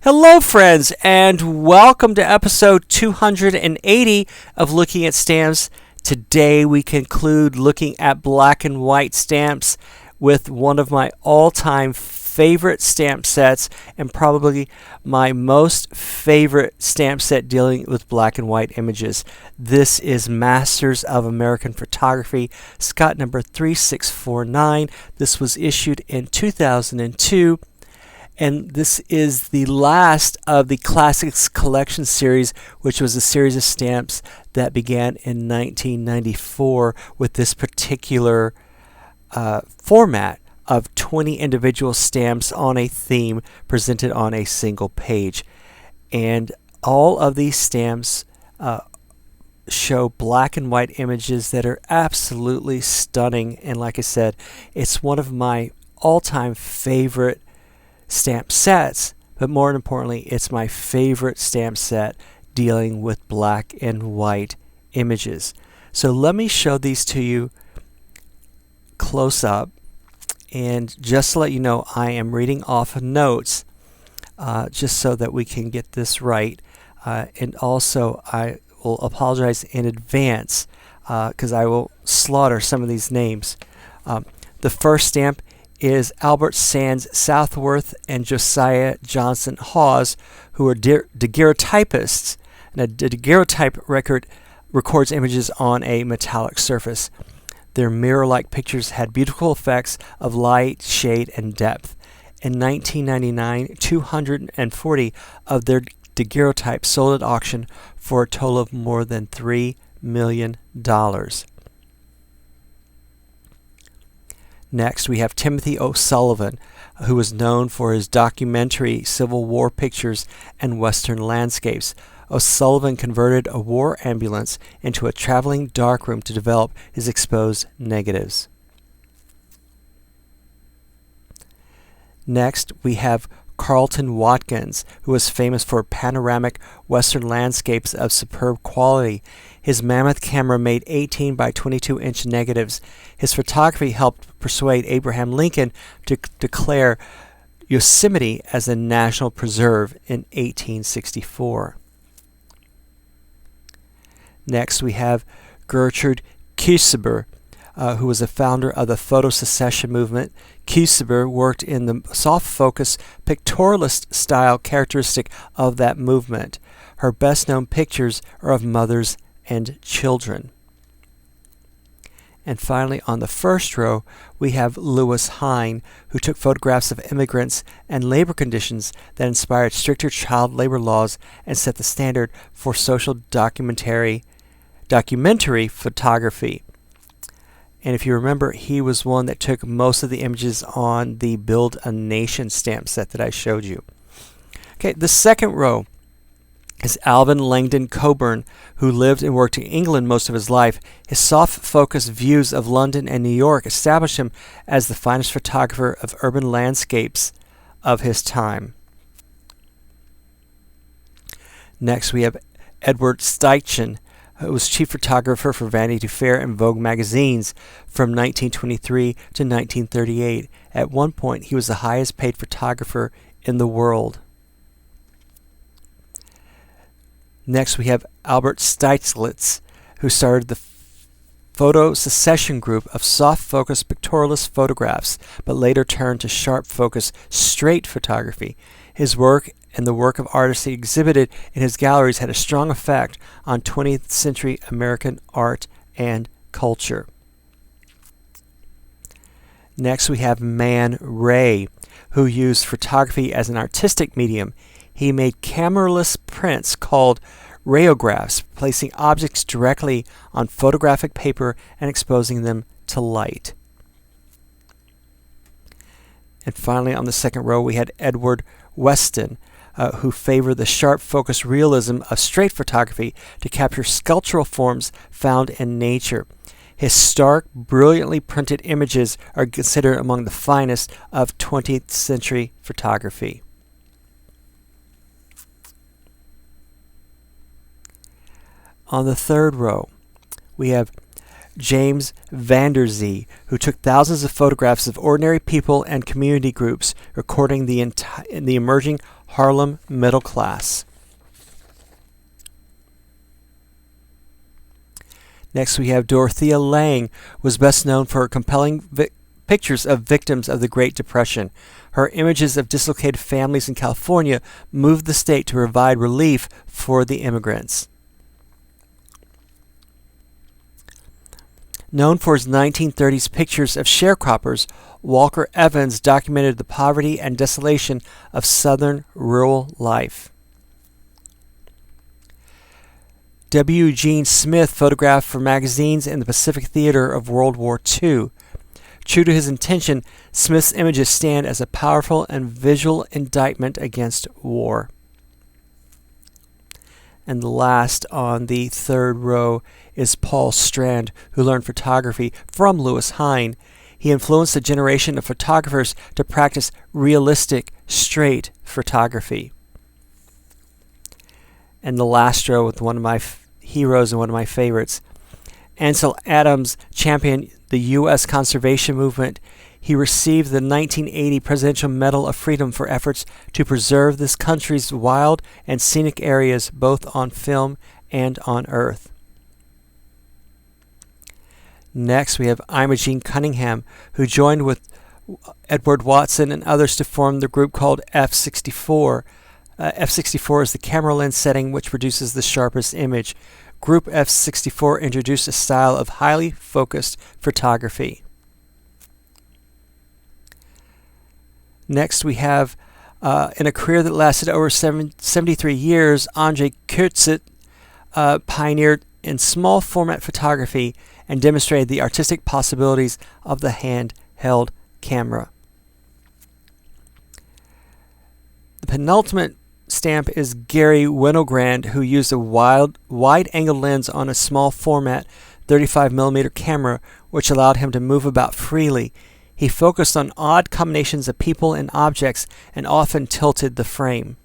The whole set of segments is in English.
Hello, friends, and welcome to episode 280 of Looking at Stamps. Today we conclude looking at black and white stamps with one of my all-time favorite stamp sets and probably my most favorite stamp set dealing with black and white images. This is Masters of American Photography, Scott number 3649. This was issued in 2002. And this is the last of the Classics Collection series, which was a series of stamps that began in 1994 with this particular format of 20 individual stamps on a theme presented on a single page. And all of these stamps show black and white images that are absolutely stunning. And like I said, it's one of my all-time favorite stamp sets, but more importantly, it's my favorite stamp set dealing with black and white images. So let me show these to you close up, and just to let you know, I am reading off notes just so that we can get this right, and also I will apologize in advance because I will slaughter some of ththese names. The first stamp is Albert Sands Southworth and Josiah Johnson Hawes, who are daguerreotypists. And a daguerreotype record records images on a metallic surface. Their mirror-like pictures had beautiful effects of light, shade, and depth. In 1999, 240 of their daguerreotypes sold at auction for a total of more than $3 million. Next, we have Timothy O'Sullivan, who was known for his documentary Civil War pictures and Western landscapes. O'Sullivan converted a war ambulance into a traveling darkroom to develop his exposed negatives. Next, we have Carlton Watkins, who was famous for panoramic Western landscapes of superb quality. His mammoth camera made 18 by 22-inch negatives. His photography helped persuade Abraham Lincoln to declare Yosemite as a national preserve in 1864. Next, we have Gertrude Kusiber, who was a founder of the photo secession movement. Kusiber worked in the soft focus pictorialist style characteristic of that movement. Her best known pictures are of mothers and children. And finally, on the first row, we have Lewis Hine, who took photographs of immigrants and labor conditions that inspired stricter child labor laws and set the standard for social documentary photography. And if you remember, he was one that took most of the images on the Build a Nation stamp set that I showed you. Okay, the second row is Alvin Langdon Coburn, who lived and worked in England most of his life. His soft-focus views of London and New York established him as the finest photographer of urban landscapes of his time. Next, we have Edward Steichen, who was chief photographer for Vanity Fair and Vogue magazines from 1923 to 1938. At one point, he was the highest-paid photographer in the world. Next, we have Albert Steizlitz, who started the photo secession group of soft-focus pictorialist photographs, but later turned to sharp-focus straight photography. His work and the work of artists he exhibited in his galleries had a strong effect on 20th century American art and culture. Next, we have Man Ray, who used photography as an artistic medium. He made cameraless prints called rayographs, placing objects directly on photographic paper and exposing them to light. And finally, on the second row, we had Edward Weston, who favored the sharp focus realism of straight photography to capture sculptural forms found in nature. His stark, brilliantly printed images are considered among the finest of 20th century photography. On the third row, we have James Vanderzee, who took thousands of photographs of ordinary people and community groups, recording the emerging Harlem middle class. Next, we have Dorothea Lange, was best known for her compelling pictures of victims of the Great Depression. Her images of dislocated families in California moved the state to provide relief for the immigrants. Known for his 1930s pictures of sharecroppers, Walker Evans documented the poverty and desolation of Southern rural life. W. Eugene Smith photographed for magazines in the Pacific theater of World War II. True to his intention, Smith's images stand as a powerful and visual indictment against war. And the last on the third row is Paul Strand, who learned photography from Lewis Hine. He influenced a generation of photographers to practice realistic, straight photography. And the last row with one of my heroes and one of my favorites. Ansel Adams championed the U.S. conservation movement. He received the 1980 Presidential Medal of Freedom for efforts to preserve this country's wild and scenic areas both on film and on Earth. Next, we have Imogene Cunningham, who joined with Edward Watson and others to form the group called F64. F64 is the camera lens setting which produces the sharpest image. Group F64 introduced a style of highly focused photography. Next, we have, in a career that lasted over 73 years, Andre Kurtzit pioneered in small format photography and demonstrated the artistic possibilities of the handheld camera. The penultimate stamp is Gary Winogrand, who used a wide-angle lens on a small format 35mm camera, which allowed him to move about freely. He focused on odd combinations of people and objects and often tilted the frame.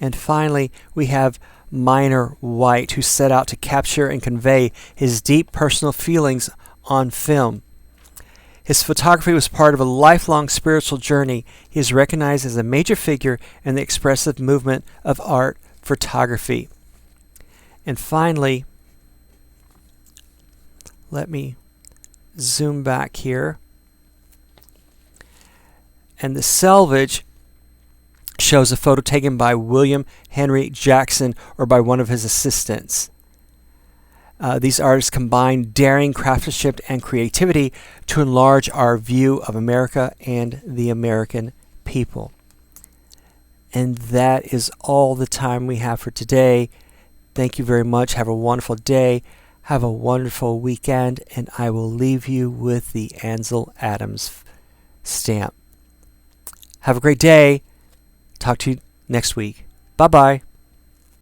And finally, we have Minor White, who set out to capture and convey his deep personal feelings on film. His photography was part of a lifelong spiritual journey. He is recognized as a major figure in the expressive movement of art photography. And finally, let me zoom back here. And the selvage shows a photo taken by William Henry Jackson or by one of his assistants. These artists combine daring craftsmanship and creativity to enlarge our view of America and the American people. And that is all the time we have for today. Thank you very much. Have a wonderful day. Have a wonderful weekend. And I will leave you with the Ansel Adams stamp. Have a great day. Talk to you next week. Bye-bye.